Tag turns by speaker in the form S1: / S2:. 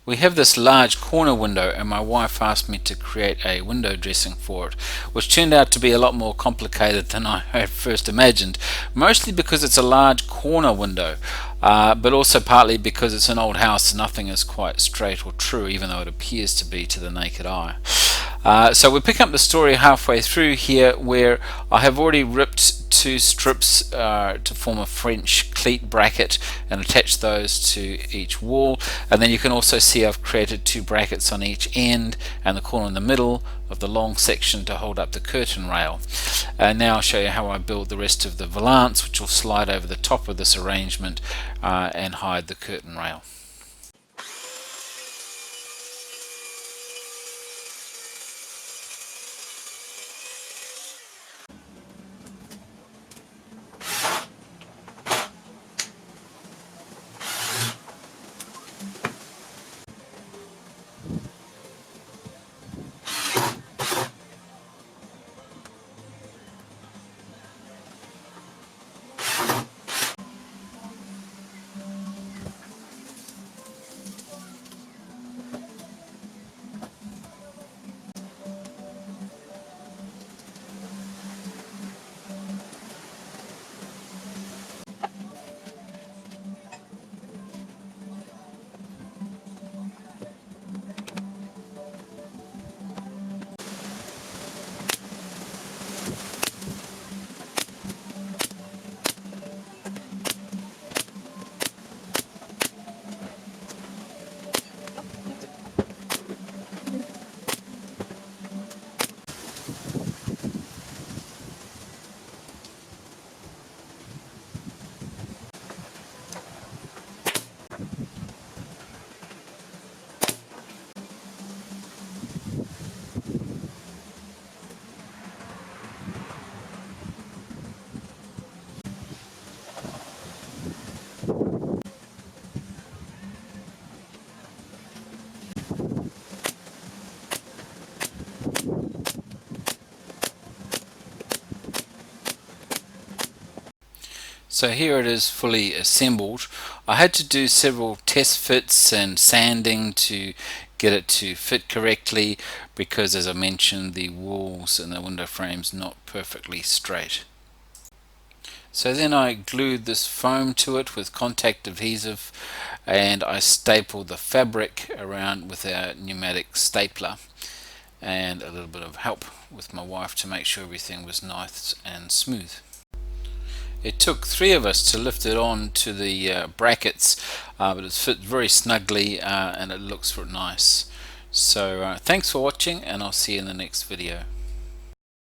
S1: We have this large corner window, and my wife asked me to create a window dressing for it, which turned out to be a lot more complicated than I had first imagined, mostly because it's a large corner window, but also partly because it's an old house and nothing is quite straight or true, even though it appears to be to the naked eye. So we pick up the story halfway through here, where I have already ripped two strips to form a French cleat bracket and attach those to each wall, and then you can also see I've created two brackets on each end and the corner in the middle of the long section to hold up the curtain rail. And now I'll show you how I build the rest of the valance, which will slide over the top of this arrangement and hide the curtain rail. So here it is fully assembled. I had to do several test fits and sanding to get it to fit correctly because, as I mentioned, the walls and the window frames not perfectly straight. So then I glued this foam to it with contact adhesive, and I stapled the fabric around with a pneumatic stapler and a little bit of help with my wife to make sure everything was nice and smooth. It took three of us to lift it on to the brackets, but it's fit very snugly and it looks nice. So thanks for watching, and I'll see you in the next video.